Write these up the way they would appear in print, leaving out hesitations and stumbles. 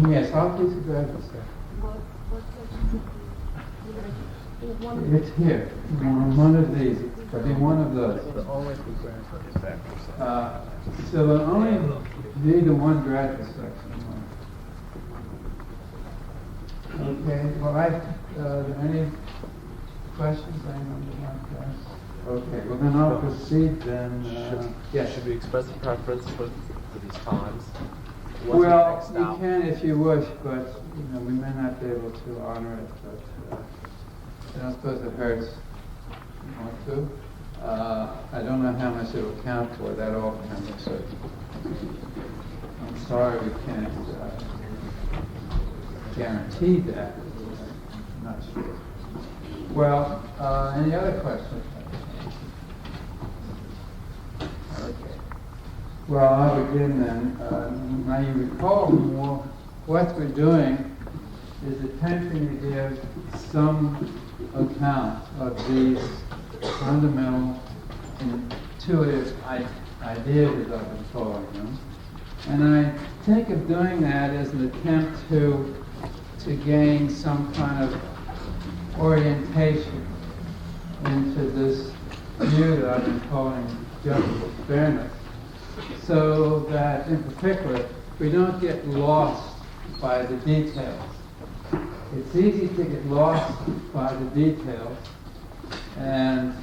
Yes, I'll please go ahead and say. What section? It's here, one of these. It'll be one of those. The only concern is that percent. So it'll only be the one graduate section. Okay, well, any questions anyone would like to ask? Okay, well then I'll proceed then. Yes. Should we express a preference for these times? Well, you can if you wish, but we may not be able to honor it. But I don't suppose it hurts. You want to? I don't know how much it will count for. That all depends. So I'm sorry we can't guarantee that. I'm not sure. Well, any other questions? Okay. Well, I'll begin then. Now you recall what we're doing is attempting to give some account of these fundamental intuitive ideas, as I've been calling them. And I think of doing that as an attempt to gain some kind of orientation into this view that I've been calling justice fairness, so that in particular we don't get lost by the details. It's easy to get lost by the details, and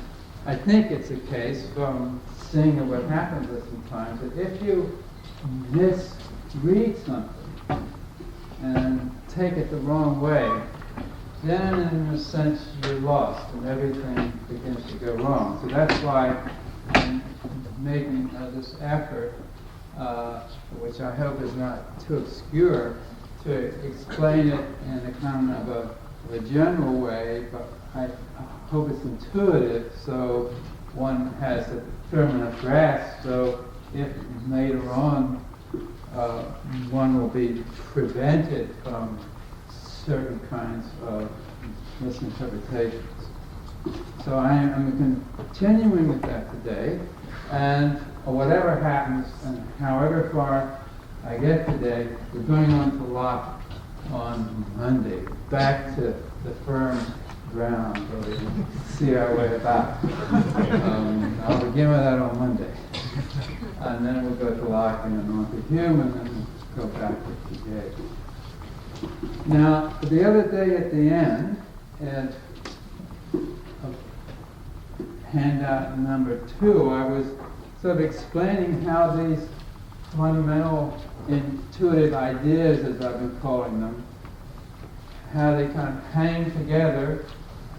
I think it's a case from seeing what happens at some times that if you misread something and take it the wrong way, then in a sense you're lost and everything begins to go wrong. So that's why I'm making this effort, which I hope is not too obscure, to explain it in a kind of a general way, but I hope it's intuitive so one has a firm enough grasp, so if later on one will be prevented from certain kinds of misinterpretations. So I'm continuing with that today, and whatever happens and however far I get today, we're going on to Locke on Monday, back to the firm ground where we can see our way about. I'll begin with that on Monday. And then we'll go to Locke and then on to Hume and then go back to today. Now, the other day at the end, at handout number 2, I was sort of explaining how these fundamental intuitive ideas, as I've been calling them, how they kind of hang together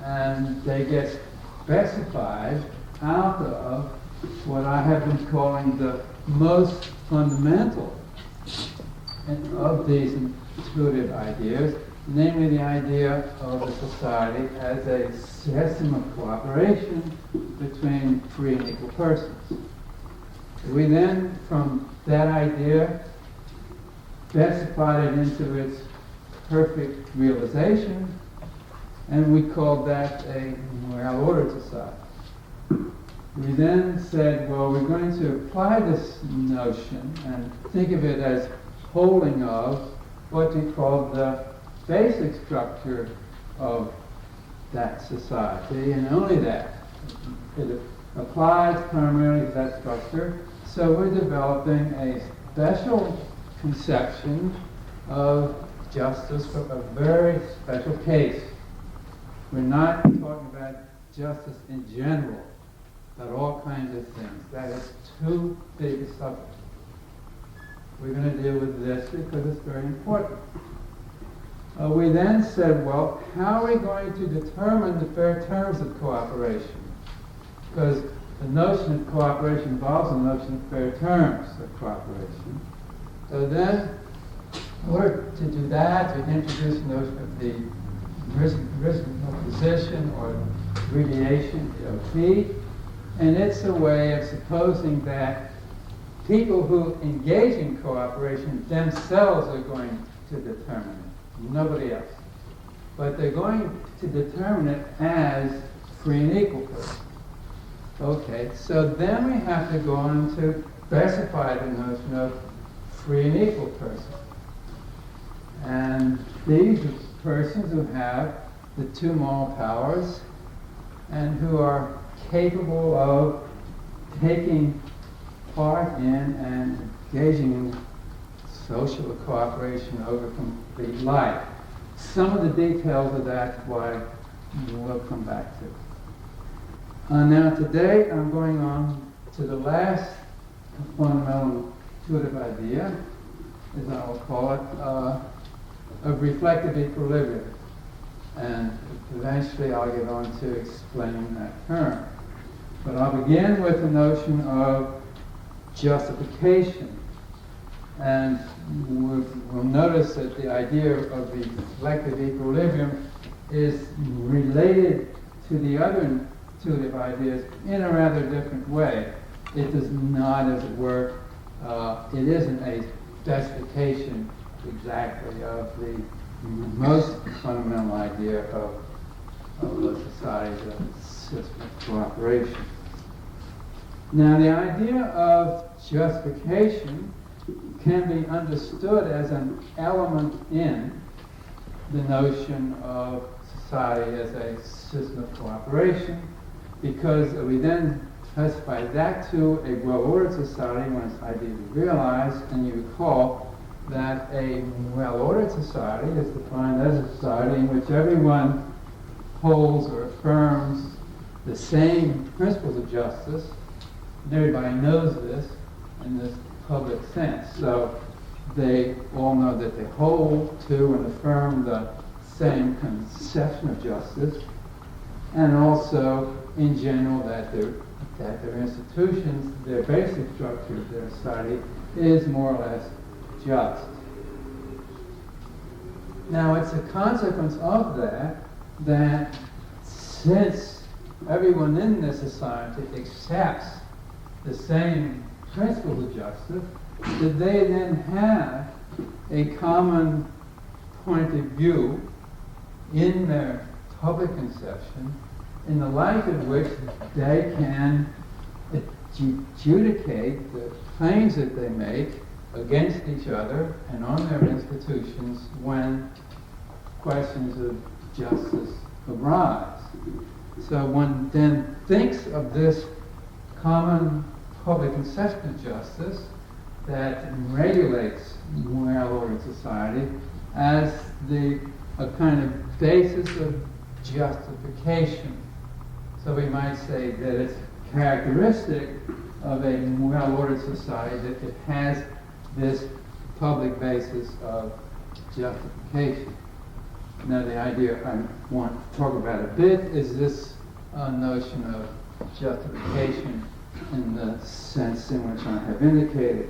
and they get specified out of what I have been calling the most fundamental of these intuitive ideas, namely the idea of a society as a system of cooperation between free and equal persons. We then, from that idea, specified it into its perfect realization, and we called that a well-ordered society. We then said, well, we're going to apply this notion and think of it as holding of what we call the basic structure of that society, and only that. It applies primarily to that structure, so we're developing a special conception of justice for a very special case. We're not talking about justice in general, but all kinds of things. That is too big a subject. We're going to deal with this because it's very important. We then said, well, how are we going to determine the fair terms of cooperation? Because the notion of cooperation involves the notion of fair terms of cooperation. So then, in order to do that, we introduce the notion of the reciprocal position or mediation, fee, and it's a way of supposing that people who engage in cooperation themselves are going to determine it, nobody else. But they're going to determine it as free and equal persons. Okay, so then we have to go on to specify the notion of free and equal person. And these are persons who have the two moral powers and who are capable of taking part in and engaging in social cooperation over complete life. Some of the details of that we'll come back to. Now today I'm going on to the last fundamental intuitive idea, as I will call it, of reflective equilibrium. And eventually I'll get on to explaining that term. But I'll begin with the notion of justification. And we'll notice that the idea of the reflective equilibrium is related to the other intuitive ideas in a rather different way. It does not, as it were, it isn't a specification exactly of the most fundamental idea of a society, a system of cooperation. Now, the idea of justification can be understood as an element in the notion of society as a system of cooperation, because we then classify that to a well-ordered society when it's ideally realized, and you recall that a well-ordered society is defined as a society in which everyone holds or affirms the same principles of justice, and everybody knows this in this public sense. So they all know that they hold to and affirm the same conception of justice, and also in general that their institutions, their basic structure of their society is more or less just. Now it's a consequence of that since everyone in this society accepts the same principles of justice, that they then have a common point of view in their public conception, in the light of which they can adjudicate the claims that they make against each other and on their institutions when questions of justice arise. So one then thinks of this common public conception of justice that regulates well-ordered society as a kind of basis of justification. So we might say that it's characteristic of a well-ordered society that it has this public basis of justification. Now the idea I want to talk about a bit is this notion of justification in the sense in which I have indicated.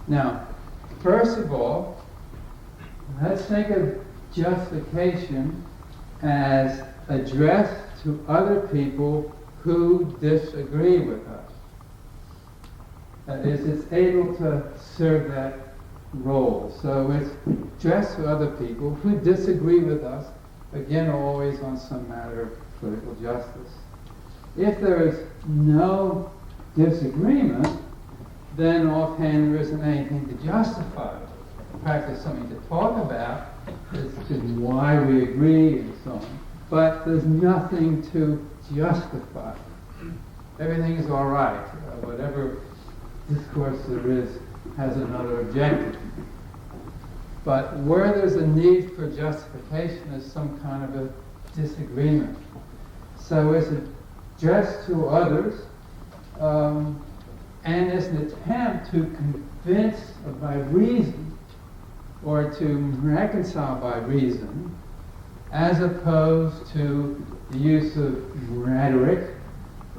Now, first of all, let's think of justification as addressed to other people who disagree with us. That is, it's able to serve that role. So it's addressed to other people who disagree with us, again, always on some matter of political justice. If there is no disagreement, then offhand there isn't anything to justify. In fact, there's something to talk about as to why we agree and so on. But there's nothing to justify. Everything is all right. Whatever discourse there is has another objective. But where there's a need for justification is some kind of a disagreement. So it's addressed to others, and it's an attempt to convince by reason or to reconcile by reason, as opposed to the use of rhetoric,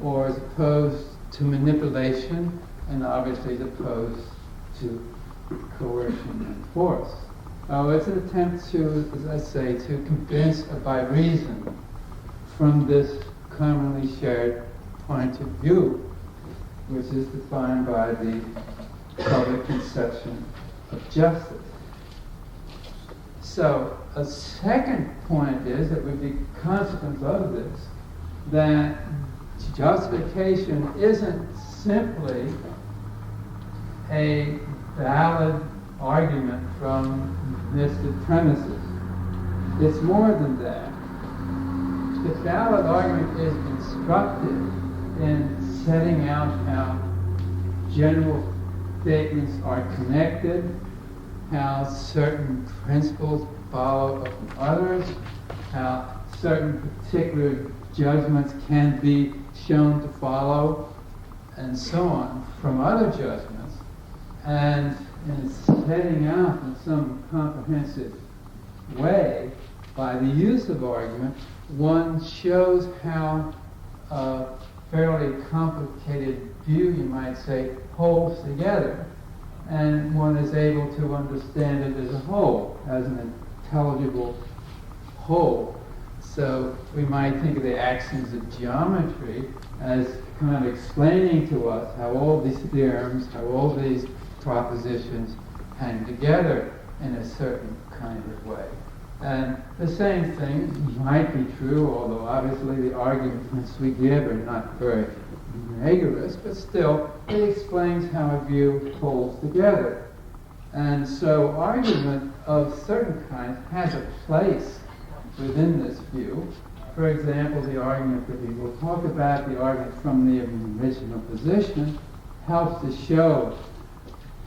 or as opposed to manipulation, and obviously as opposed to coercion and force. It's an attempt to, as I say, to convince by reason from this commonly shared point of view, which is defined by the public conception of justice. So a second point is that would be consequence of this, that justification isn't simply a valid argument from Mr. Premises. It's more than that. The valid argument is instructive in setting out how general statements are connected, how certain principles follow from others, how certain particular judgments can be shown to follow, and so on, from other judgments. And in setting out in some comprehensive way, by the use of argument, one shows how a fairly complicated view, you might say, holds together, and one is able to understand it as a whole, as an intelligible whole. So we might think of the axioms of geometry as kind of explaining to us how all these theorems, how all these propositions hang together in a certain kind of way. And the same thing might be true, although obviously the arguments we give are not very rigorous, but still it explains how a view holds together. And so argument of certain kinds has a place within this view. For example, the argument that we will talk about, the argument from the original position, helps to show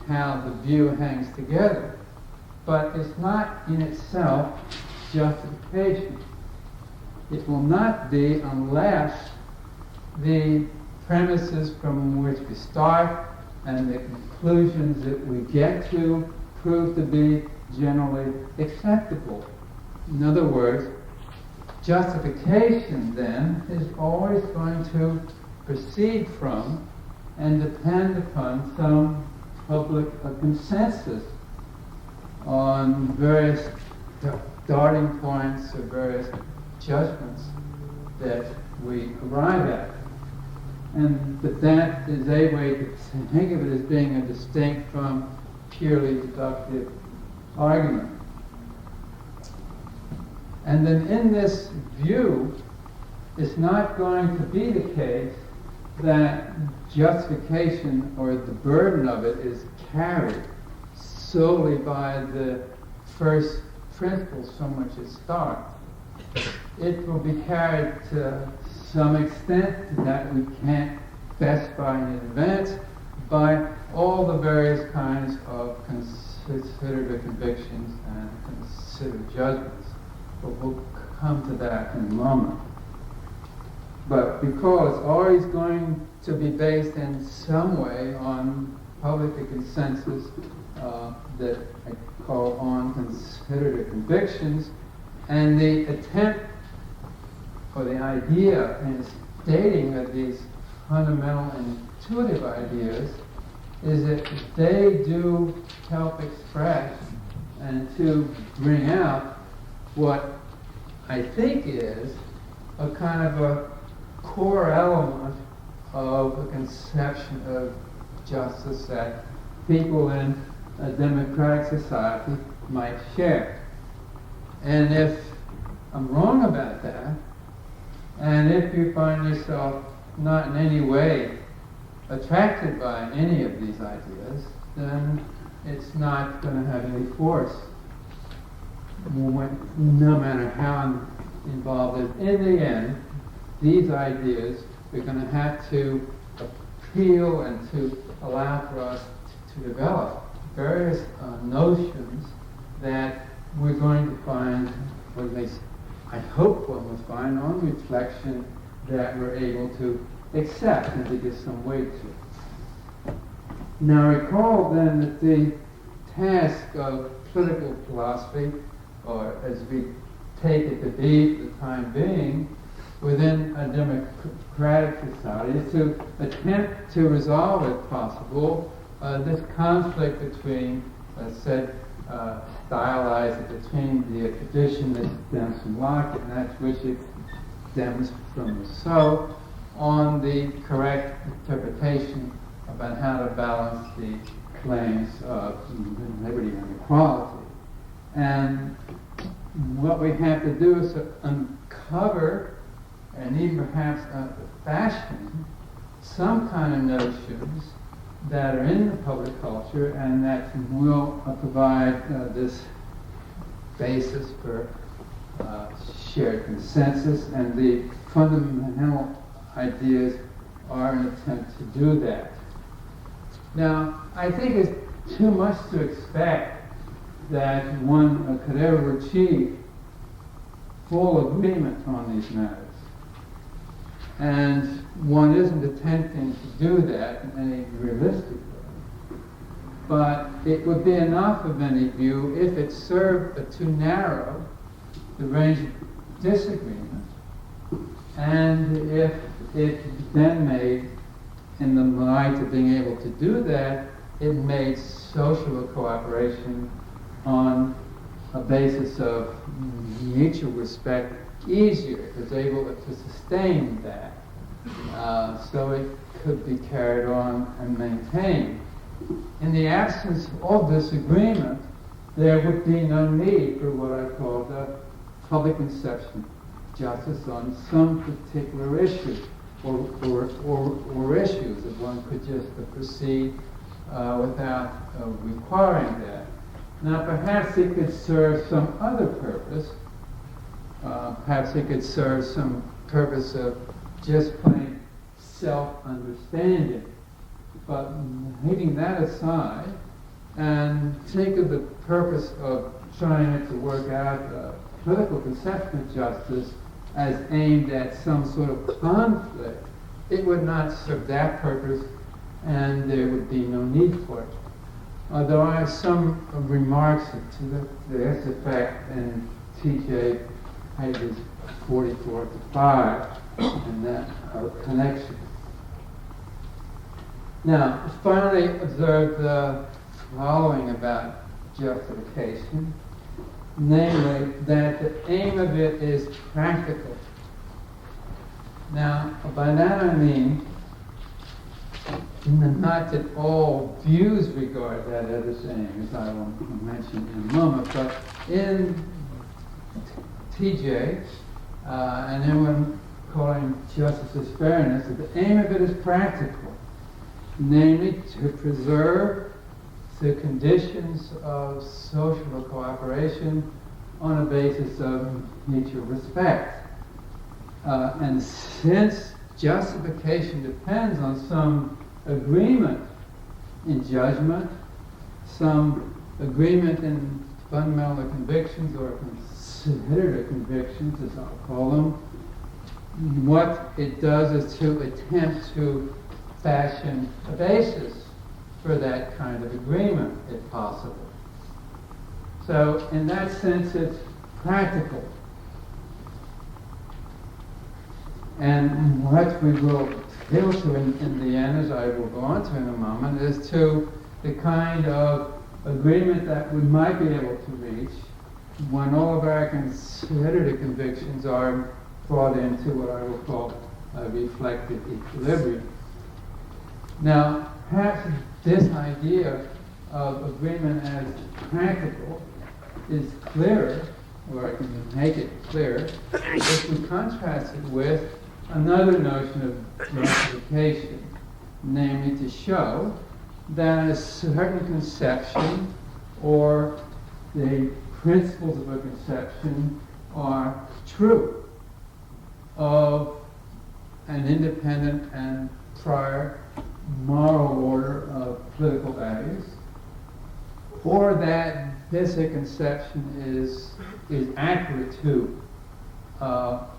how the view hangs together. But it's not in itself justification. It will not be unless the premises from which we start and the conclusions that we get to prove to be generally acceptable. In other words, justification then is always going to proceed from and depend upon some public consensus on various starting points or various judgments that we arrive at. And that is a way to think of it as being a distinct from purely deductive argument. And then in this view, it's not going to be the case that justification or the burden of it is carried solely by the first principles from which it starts. It will be carried to some extent that we can't specify in advance by all the various kinds of considered convictions and considered judgments. But we'll come to that in a moment. But because it's always going to be based in some way on public consensus that I call on considered convictions, and the attempt or the idea in stating that these fundamental and intuitive ideas is that they do help express and to bring out what I think is a kind of a core element of a conception of justice that people in a democratic society might share. And if I'm wrong about that, and if you find yourself not in any way attracted by any of these ideas, then it's not going to have any force, no matter how involved. In the end, these ideas are going to have to appeal and to allow for us to develop various notions that we're going to find, or at least I hope one will find on reflection, that we're able to accept and to give some weight to. Now recall then that the task of political philosophy, or as we take it to be for the time being, within a democratic society, is to attempt to resolve, if possible, this conflict between, stylize it between the tradition that stems from Locke and that which it stems from Rousseau, on the correct interpretation about how to balance the claims of liberty and equality. And what we have to do is to uncover, and even perhaps fashion, some kind of notions that are in the public culture and that will provide this basis for shared consensus, and the fundamental ideas are an attempt to do that. Now, I think it's too much to expect that one could ever achieve full agreement on these matters. And one isn't attempting to do that in any realistic way. But it would be enough of any view if it served to narrow the range of disagreement, and if it then made, in the light of being able to do that, it made social cooperation on a basis of mutual respect easier. It was able to sustain that, so it could be carried on and maintained. In the absence of all disagreement, there would be no need for what I call the public conception of justice on some particular issue, or issues that one could just proceed without requiring that. Now, perhaps it could serve some other purpose. Perhaps it could serve some purpose of just plain self-understanding. But leaving that aside, and think of the purpose of trying to work out a political conception of justice as aimed at some sort of conflict, it would not serve that purpose, and there would be no need for it. There are some remarks to this effect in T.J. pages 44 to 5 in that connection. Now, finally, observe the following about justification, namely that the aim of it is practical. Now, by that I mean not that all views regard that as the same, as I will mention in a moment, but in TJ, and anyone calling justice as fairness, that the aim of it is practical, namely to preserve the conditions of social cooperation on a basis of mutual respect. And since justification depends on some agreement in judgment, some agreement in fundamental convictions or considered convictions, as I'll call them, what it does is to attempt to fashion a basis for that kind of agreement, if possible. So, in that sense, it's practical. And what we will appeal to in the end, as I will go on to in a moment, is to the kind of agreement that we might be able to reach when all of our considered convictions are brought into what I will call a reflective equilibrium. Now, perhaps this idea of agreement as practical is clearer, or I can make it clearer, if we contrast it with another notion of justification, namely to show that a certain conception or the principles of a conception are true of an independent and prior moral order of political values, or that this conception is accurate to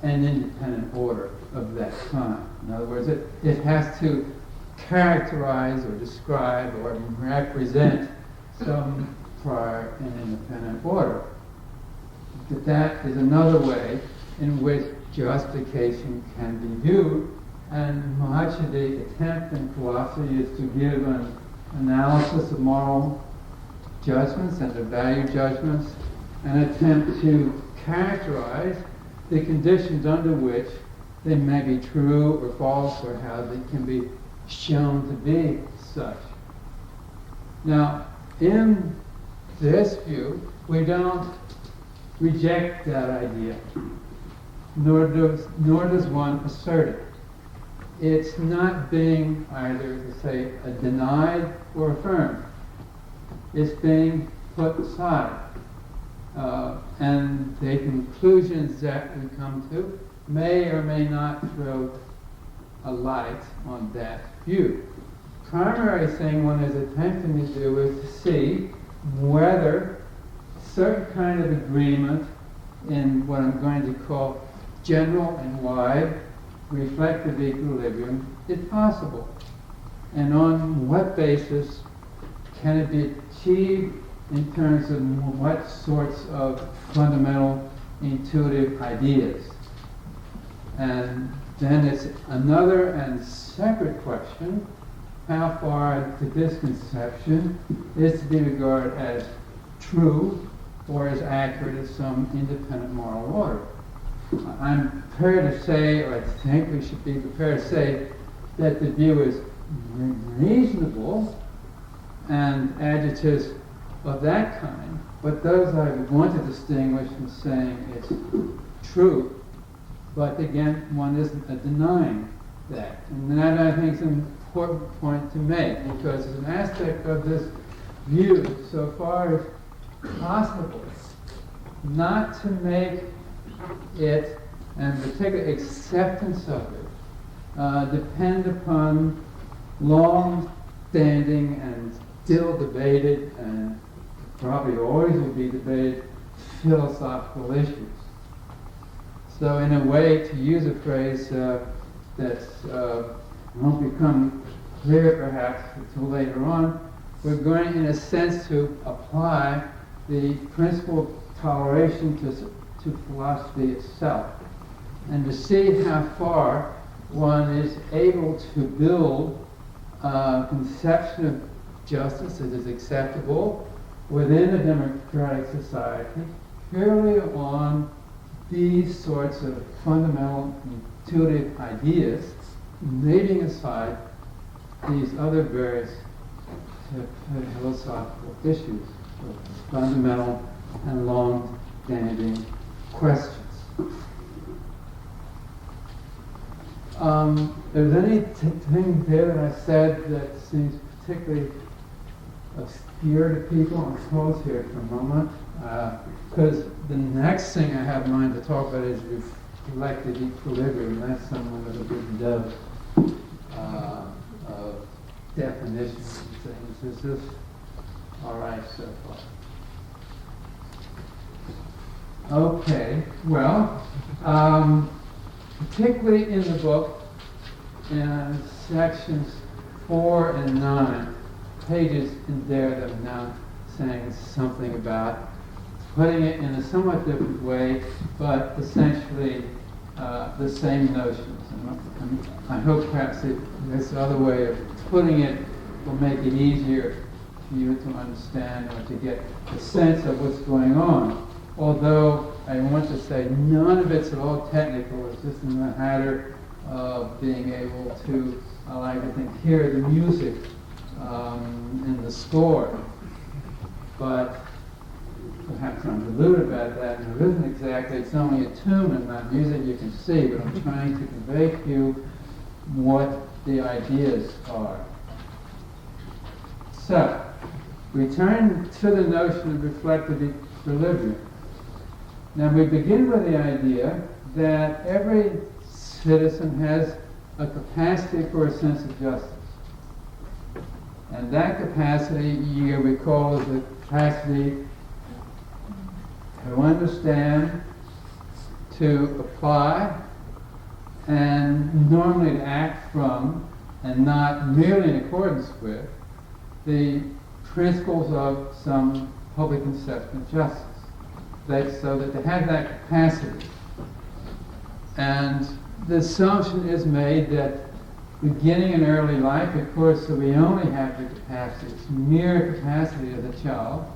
an independent order of that kind. In other words, it has to characterize or describe or represent some prior and independent order. That is another way in which justification can be viewed, and much of the attempt in philosophy is to give an analysis of moral judgments and of value judgments, an attempt to characterize the conditions under which they may be true or false, or how they can be shown to be such. Now, in this view, we don't reject that idea, nor does one assert it. it's not being either, say, denied or affirmed. It's being put aside. And the conclusions that we come to may or may not throw a light on that view. Primary thing one is attempting to do is to see whether certain kind of agreement in what I'm going to call general and wide reflective equilibrium is possible. And on what basis can it be achieved in terms of what sorts of fundamental intuitive ideas? And then it's another and separate question, how far to this conception is to be regarded as true or as accurate as some independent moral order. I'm prepared to say, or I think we should be prepared to say, that the view is reasonable and adjectives of that kind, but those I want to distinguish from saying it's true. But again, one isn't denying that. And that, I think, is an important point to make, because it's an aspect of this view, so far as possible, not to make it, and particular acceptance of it, depend upon long-standing and still debated, and probably always will be debated, philosophical issues. So in a way, to use a phrase that won't become clear perhaps until later on, we're going in a sense to apply the principle of toleration to philosophy itself, and to see how far one is able to build a conception of justice that is acceptable within a democratic society purely on these sorts of fundamental intuitive ideas, leaving aside these other various philosophical issues, fundamental and long-standing questions. Is there anything there that I said that seems particularly obscure to people? I'll pause here for a moment, because the next thing I have in mind to talk about is reflective equilibrium. That's something with a big dose of definitions and things. Is this all right so far? Okay, well, particularly in the book, in sections 4 and 9, pages in there that I'm now saying something about, putting it in a somewhat different way, but essentially the same notions. And I hope perhaps this other way of putting it will make it easier for you to understand or to get a sense of what's going on. Although I want to say none of it's at all technical. It's just in the matter of being able to, I like to think, hear the music in the score. But perhaps I'm deluded about that, and it isn't exactly, it's only a tune and not music you can see, but I'm trying to convey to you what the ideas are. So, return to the notion of reflective equilibrium. Now we begin with the idea that every citizen has a capacity for a sense of justice. And that capacity, you recall, is the capacity to understand, to apply, and normally to act from, and not merely in accordance with, the principles of some public conception of justice. So that they have that capacity. And the assumption is made that beginning in early life, of course, so we only have the capacity, it's mere capacity of the child,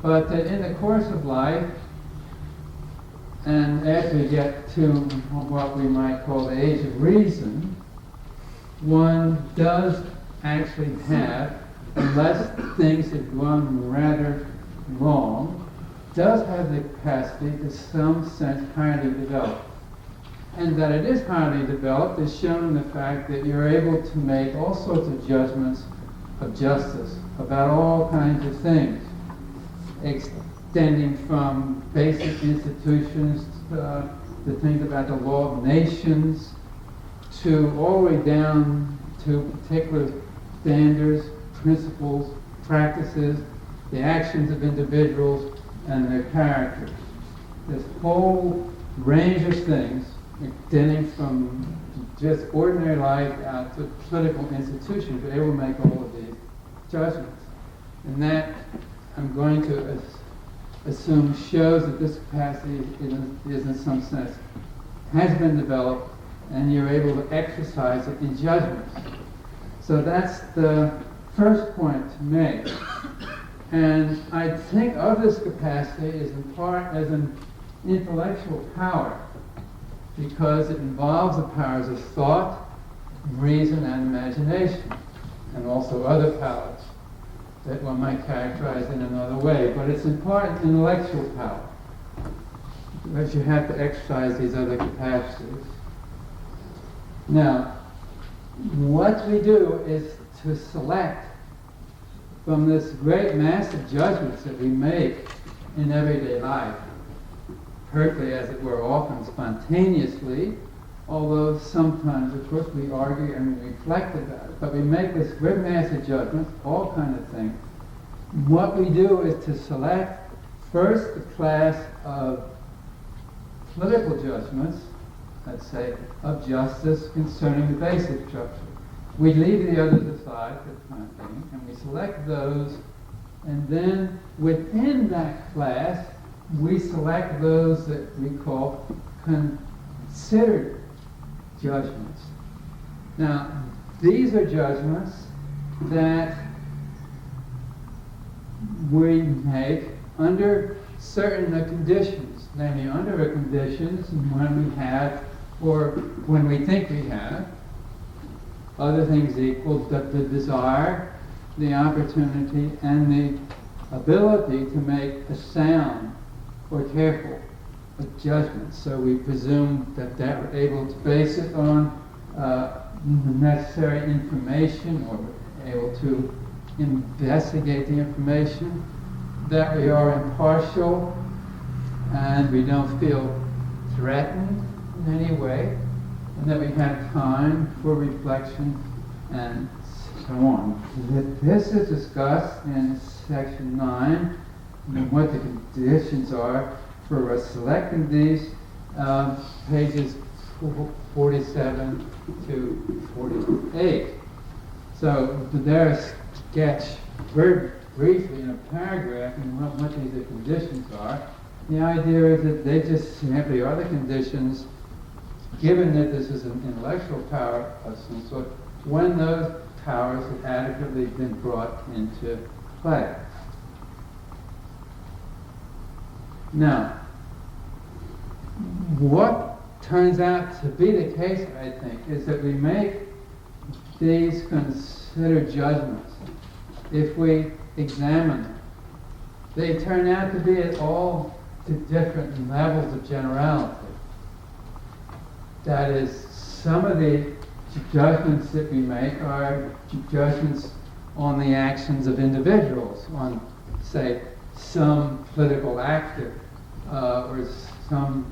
but that in the course of life, and as we get to what we might call the age of reason, one does actually have, unless things have gone rather wrong, does have the capacity to some sense highly developed. And that it is highly developed is shown in the fact that you're able to make all sorts of judgments of justice about all kinds of things, extending from basic institutions to things about the law of nations, to all the way down to particular standards, principles, practices, the actions of individuals, and their character. This whole range of things, extending from just ordinary life out to political institutions, are able to make all of these judgments. And that, I'm going to assume, shows that this capacity is in some sense, has been developed, and you're able to exercise it in judgments. So that's the first point to make. And I think of this capacity as in part as an intellectual power, because it involves the powers of thought, reason, and imagination, and also other powers that one might characterize in another way. But it's in part an intellectual power, because you have to exercise these other capacities. Now, what we do is to select from this great mass of judgments that we make in everyday life, perfectly, as it were, often spontaneously, although sometimes, of course, we argue and we reflect about it. But we make this great mass of judgments, all kinds of things. What we do is to select first the class of political judgments, let's say, of justice concerning the basic structure. We leave the others aside for the time being, and we select those, and then within that class, we select those that we call considered judgments. Now, these are judgments that we make under certain conditions, namely under conditions when we have, or when we think we have, other things equal, the desire, the opportunity, and the ability to make a sound or careful judgment. So we presume that we're able to base it on the necessary information, or we're able to investigate the information, that we are impartial and we don't feel threatened in any way, and that we have time for reflection, and so on. This is discussed in section 9, and what the conditions are for selecting these, pages 47 to 48. So there sketch very briefly in a paragraph and what these conditions are. The idea is that they just simply are the conditions, given that this is an intellectual power of some sort, when those powers have adequately been brought into play. Now, what turns out to be the case, I think, is that we make these considered judgments. If we examine them, they turn out to be at all to different levels of generality. That is, some of the judgments that we make are judgments on the actions of individuals, on, say, some political actor or some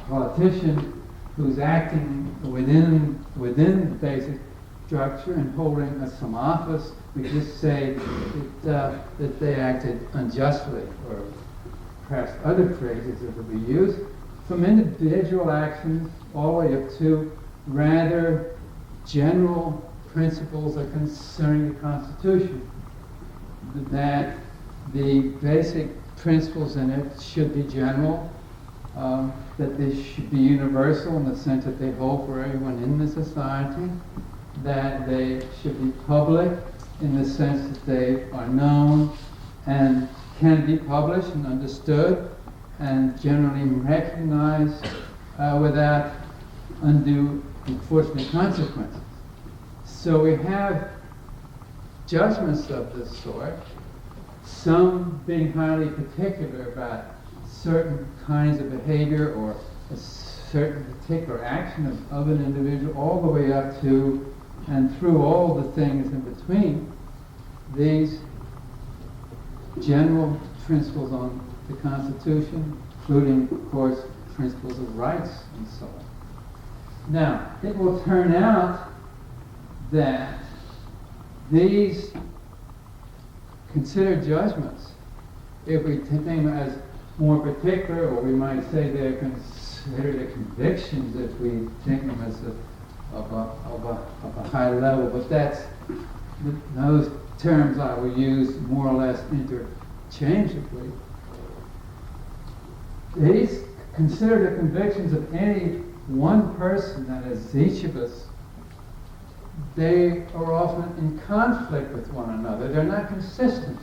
politician who's acting within the basic structure and holding some office. We just say that they acted unjustly, or perhaps other phrases that would be used, from individual actions all the way up to rather general principles that concern the Constitution, that the basic principles in it should be general, that they should be universal in the sense that they hold for everyone in the society, that they should be public in the sense that they are known and can be published and understood and generally recognized without undue unfortunate consequences. So we have judgments of this sort, some being highly particular about certain kinds of behavior or certain particular action of an individual, all the way up to and through all the things in between, these general principles on the Constitution, including, of course, principles of rights and so on. Now, it will turn out that these considered judgments, if we take them as more particular, or we might say they're considered convictions if we think them as of a high level, but those terms I will use more or less interchangeably. These considered the convictions of any one person, that is each of us. They are often in conflict with one another. They're not consistent.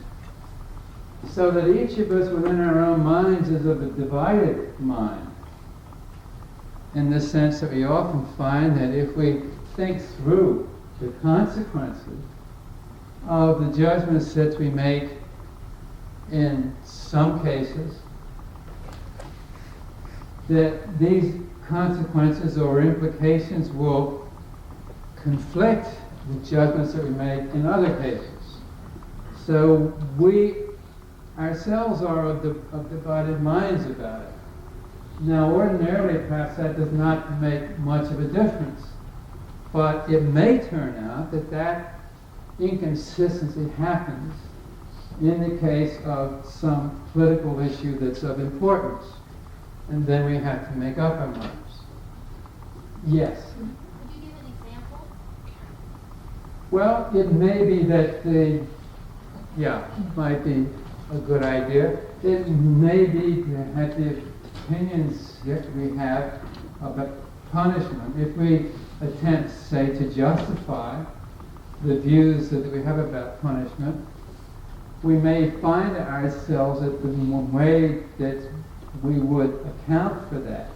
So that each of us within our own minds is of a divided mind. In the sense that we often find that if we think through the consequences of the judgments that we make in some cases, that these consequences or implications will conflict with judgments that we make in other cases. So we ourselves are of divided minds about it. Now, ordinarily, perhaps that does not make much of a difference, but it may turn out that inconsistency happens in the case of some political issue that's of importance, and then we have to make up our minds. Yes? Could you give an example? Well, it may be that might be a good idea. It may be that the opinions that we have about punishment, if we attempt, say, to justify the views that we have about punishment, we may find ourselves that the way that we would account for that,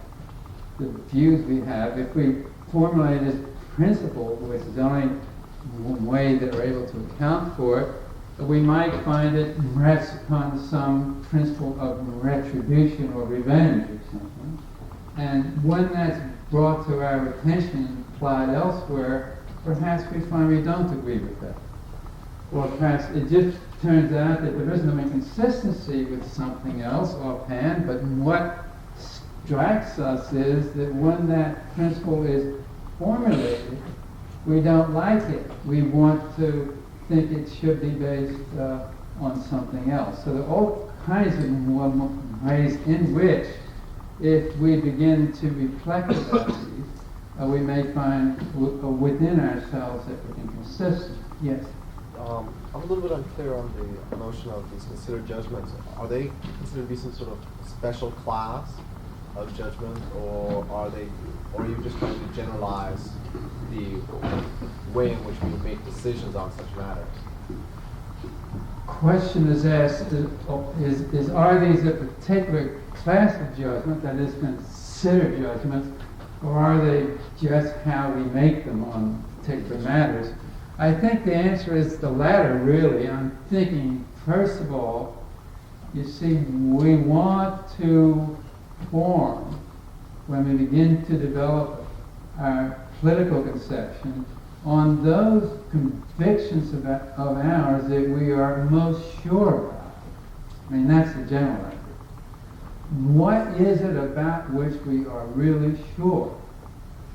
the views we have, if we formulate this principle, which is the only one way that we're able to account for it, we might find it rests upon some principle of retribution or revenge or something. And when that's brought to our attention and applied elsewhere, perhaps we find we don't agree with that. Or perhaps it just turns out that there is no inconsistency with something else offhand, but what strikes us is that when that principle is formulated, we don't like it. We want to think it should be based on something else. So there are all kinds of ways in which, if we begin to reflect about these, we may find within ourselves that we're inconsistent. Yes? I'm a little bit unclear on the notion of these considered judgments. Are they considered to be some sort of special class of judgment, or are you just trying to generalize the way in which we make decisions on such matters? Question is asked, are these a particular class of judgment that is considered judgments, or are they just how we make them on particular matters? I think the answer is the latter, really. I'm thinking, first of all, you see, we want to form, when we begin to develop our political conception, on those convictions of ours that we are most sure about. I mean, that's the general idea. What is it about which we are really sure,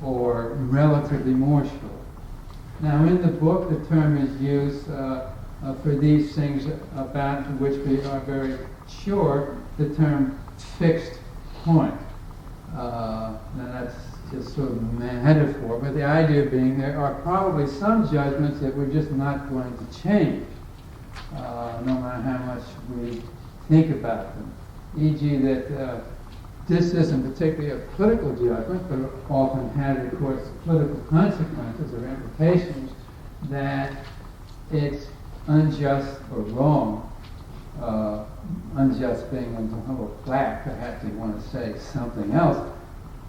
or relatively more sure? Now, in the book, the term is used for these things about which we are very sure, the term fixed point. Now, that's just sort of a metaphor, but the idea being there are probably some judgments that we're just not going to change, no matter how much we think about them. E.g. that this isn't particularly a political judgment, but it often has, of course, political consequences or implications, that it's unjust or wrong, unjust being a little flat, perhaps you want to say something else,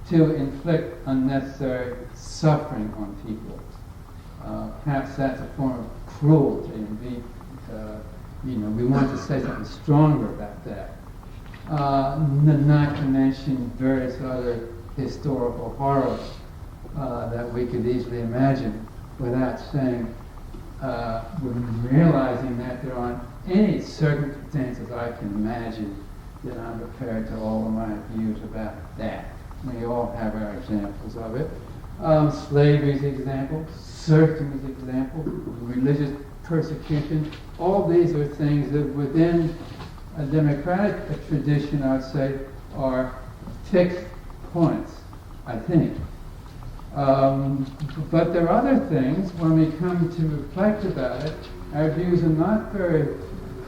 to inflict unnecessary suffering on people. Perhaps that's a form of cruelty, and we want to say something stronger about that. Not to mention various other historical horrors that we could easily imagine without saying, realizing that there aren't any circumstances I can imagine that I'm prepared to alter my views about that. We all have our examples of it. Slavery is an example, serfdom is an example, religious persecution. All these are things that within a democratic tradition, I'd say, are fixed points, I think. But there are other things, when we come to reflect about it, our views are not very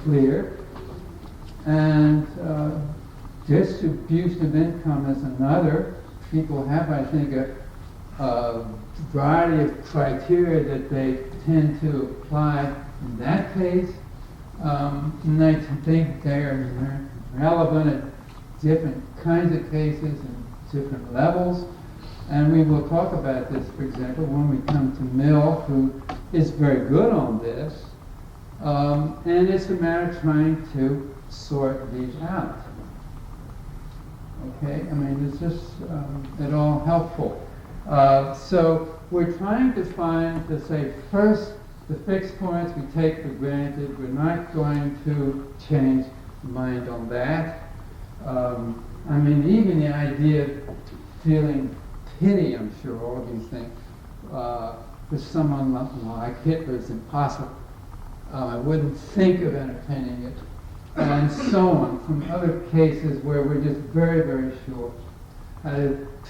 clear, and distribution of income is another. People have, I think, a variety of criteria that they tend to apply in that case, and I think they are relevant at different kinds of cases and different levels. And we will talk about this, for example, when we come to Mill, who is very good on this. And it's a matter of trying to sort these out. Okay? I mean, it's just at all helpful. So we're trying to find, to say, first, the fixed points we take for granted. We're not going to change mind on that. I mean, even the idea of feeling pity, I'm sure, all of these things, for someone like Hitler is impossible. I wouldn't think of entertaining it. And so on, from other cases where we're just very, very sure.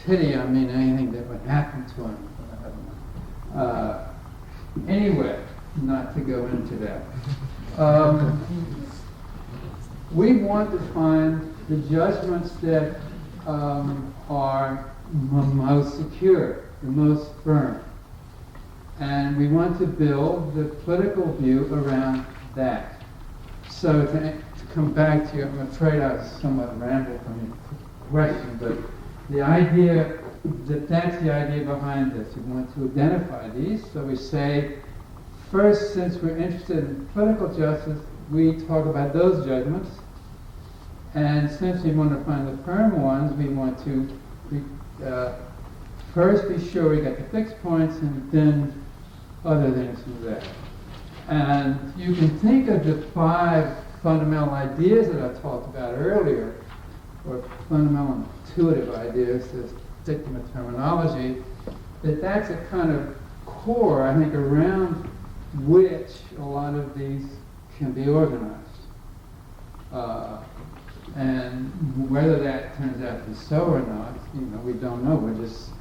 Pity, I mean anything that would happen to him. Anyway, not to go into that. We want to find the judgments that are most secure, the most firm. And we want to build the political view around that. So to come back to you, I'm afraid I was somewhat rambled from your question, but the idea that's the idea behind this. We want to identify these. So we say, first, since we're interested in political justice, we talk about those judgments. And since we want to find the firm ones, we want to first be sure we get the fixed points and then other things from there. And you can think of the 5 fundamental ideas that I talked about earlier, or fundamental intuitive ideas, to stick to my terminology, that's a kind of core, I think, around which a lot of these can be organized. And whether that turns out to be so or not, we don't know. We'll just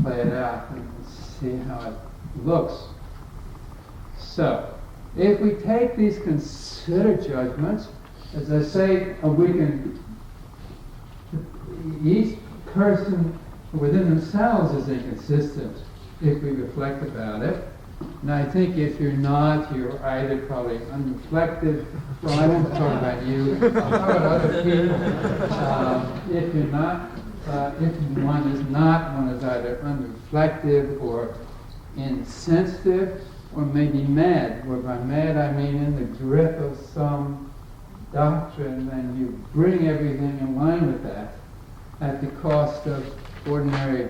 play it out and see how it looks. So, if we take these considered judgments, as I say, we can, each person within themselves is inconsistent if we reflect about it. And I think if you're not, you're either probably unreflective. Well, I won't talk about you. I'll talk about other people. If you're not, if one is not, one is either unreflective or insensitive, or maybe mad. Where by mad I mean in the grip of some doctrine, and you bring everything in line with that at the cost of ordinary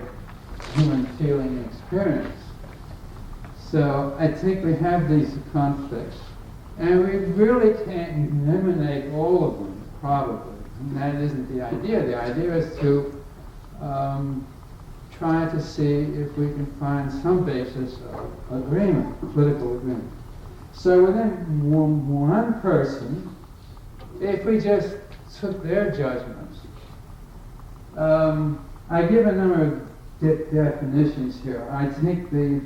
human feeling and experience. So I think we have these conflicts, and we really can't eliminate all of them, probably. And that isn't the idea. The idea is to try to see if we can find some basis of agreement, political agreement. So within one person, if we just took their judgments, I give a number of definitions here. I think the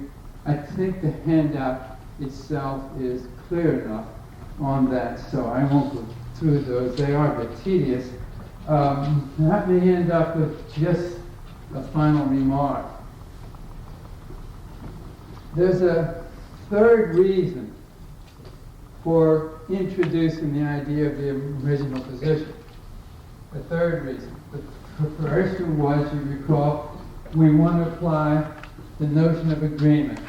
handout itself is clear enough on that, so I won't go through those. They are a bit tedious. Let me end up with just a final remark. There's a third reason for introducing the idea of the original position. The third reason. The first one was, you recall, we want to apply the notion of agreement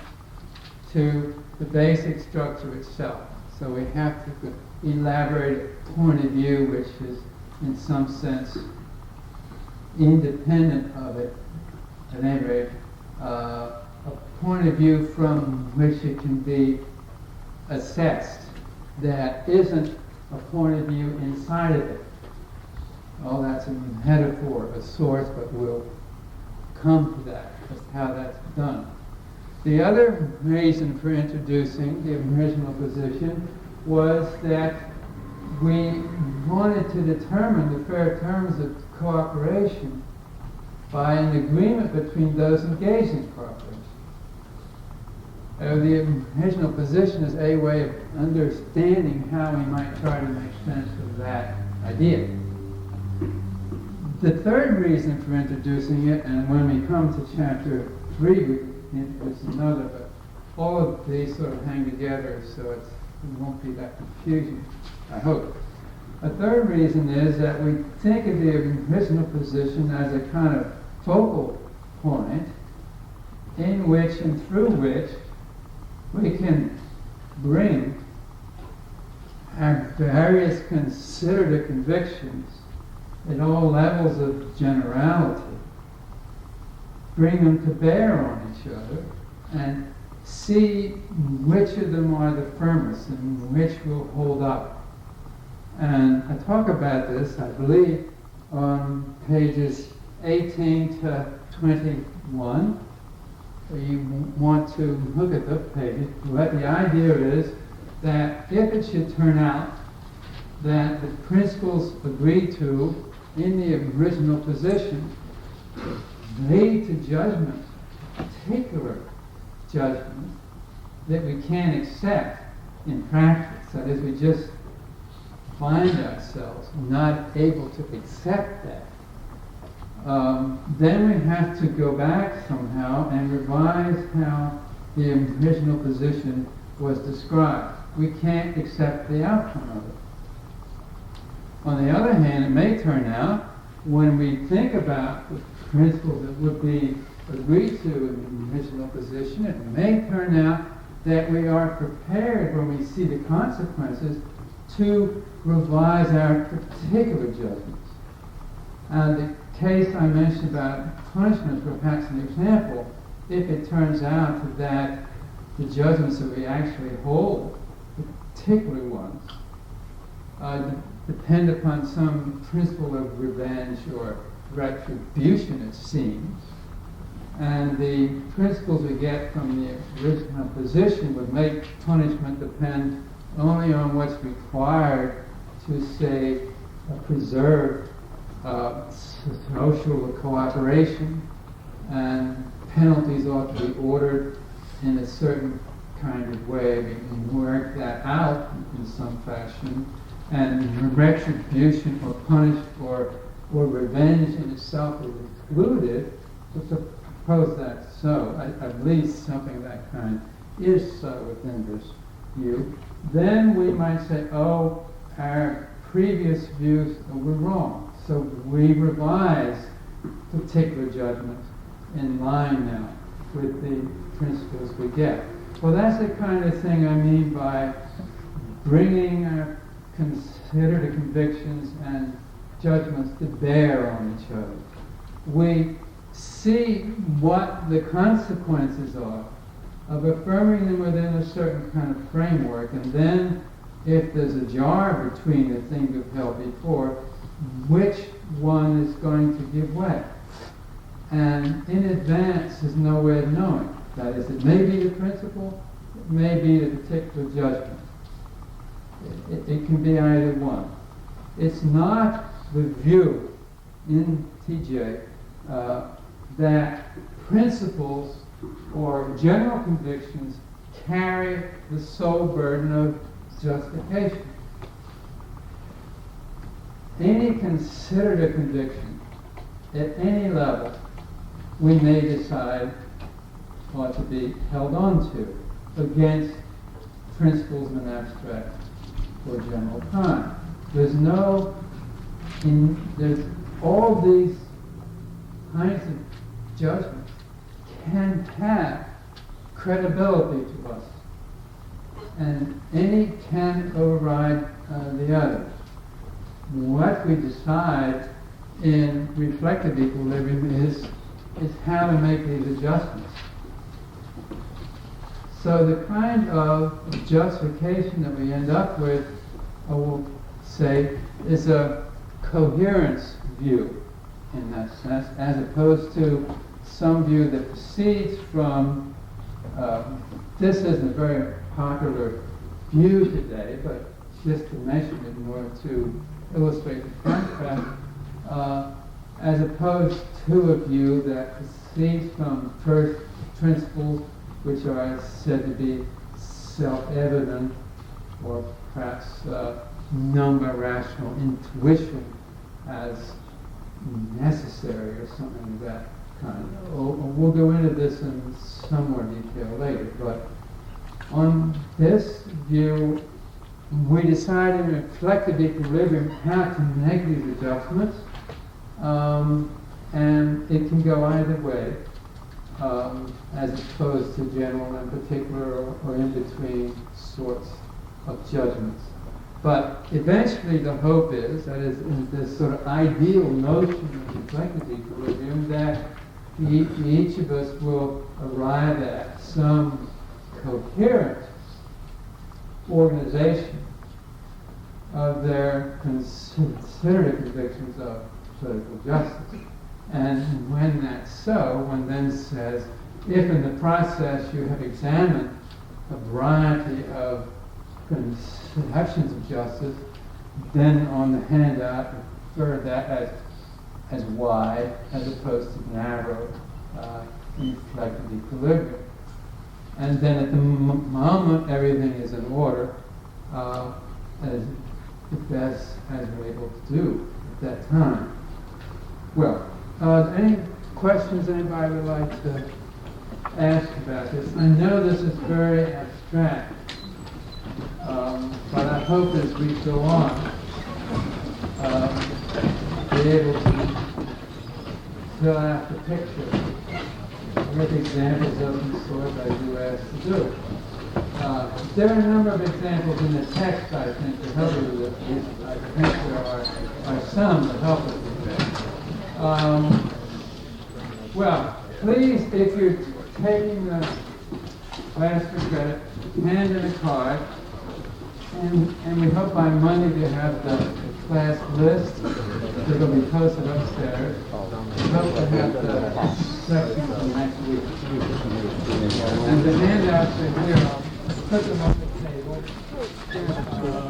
to the basic structure itself. So we have to elaborate a point of view which is, in some sense, independent of it, at any rate, a point of view from which it can be assessed that isn't a point of view inside of it. Well, that's a metaphor of sorts, but we'll come to that, just how that's done. The other reason for introducing the original position was that we wanted to determine the fair terms of cooperation by an agreement between those engaged in cooperation. The original position is a way of understanding how we might try to make sense of that idea. The third reason for introducing it, and when we come to chapter 3, we introduce another, but all of these sort of hang together, so it won't be that confusing, I hope. A third reason is that we think of the original position as a kind of focal point in which and through which we can bring our various considered convictions at all levels of generality, bring them to bear on each other, and see which of them are the firmest and which will hold up. And I talk about this, I believe, on pages 18 to 21. You want to look at those pages. But the idea is that if it should turn out that the principles agreed to in the original position lead to judgment, particular judgment, that we can't accept in practice, that is, we just find ourselves not able to accept that, then we have to go back somehow and revise how the original position was described. We can't accept the outcome of it. On the other hand, it may turn out, when we think about the principles that would be agreed to in the original position, it may turn out that we are prepared, when we see the consequences, to revise our particular judgments. The case I mentioned about punishment, perhaps an example, if it turns out that the judgments that we actually hold, the particular ones, depend upon some principle of revenge or retribution, it seems, and the principles we get from the original position would make punishment depend only on what's required to, say, preserve social cooperation, and penalties ought to be ordered in a certain kind of way. We can work that out in some fashion, and retribution or punishment or revenge in itself is excluded. So suppose that's so, at least something of that kind is so within this view, then we might say, oh, our previous views were wrong. So we revise particular judgments in line now with the principles we get. Well, that's the kind of thing I mean by bringing our considered convictions and judgments to bear on each other. We see what the consequences are of affirming them within a certain kind of framework, and then if there's a jar between the things we've held before, which one is going to give way. And in advance, there's no way of knowing. That is, it may be the principle, it may be the particular judgment. It can be either one. It's not the view in TJ that principles or general convictions carry the sole burden of justification. Any considered a conviction at any level we may decide ought to be held on to against principles of an abstract or general kind. There's all these kinds of judgments can have credibility to us, and any can override the other. What we decide in reflective equilibrium is how to make these adjustments. So the kind of justification that we end up with, I will say, is a coherence view in that sense, as opposed to some view that proceeds from, this isn't a very popular view today, but just to mention it in order to illustrate the contrast, as opposed to a view that proceeds from first principles, which are said to be self-evident, or perhaps number rational intuition as necessary, or something of that kind. We'll go into this in some more detail later, but on this view, we decide in reflective equilibrium how to make these adjustments, and it can go either way, as opposed to general and particular or in between sorts of judgments. But eventually the hope is, that is, in this sort of ideal notion of reflective equilibrium, that each of us will arrive at some coherent organization of their considered convictions of political justice. And when that's so, one then says, if in the process you have examined a variety of conceptions of justice, then on the handout refer that as wide as opposed to narrow reflective equilibrium. And then at the moment everything is in order, as best as we're able to do at that time. Well, any questions anybody would like to ask about this? I know this is very abstract, but I hope as we go on, be able to fill out the picture with examples of the sort I do ask to do. There are a number of examples in the text, I think, to help you with this. I think there are some that help us with that. Well, please, if you're taking the class for credit, hand in a card, and we hope by Monday to have the class list that will be posted upstairs. We hope to have the sections for next week. And the handouts are here. I'll put them on the table.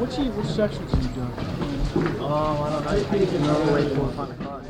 Which sections are you doing? I don't know. I think it's another way to find a card.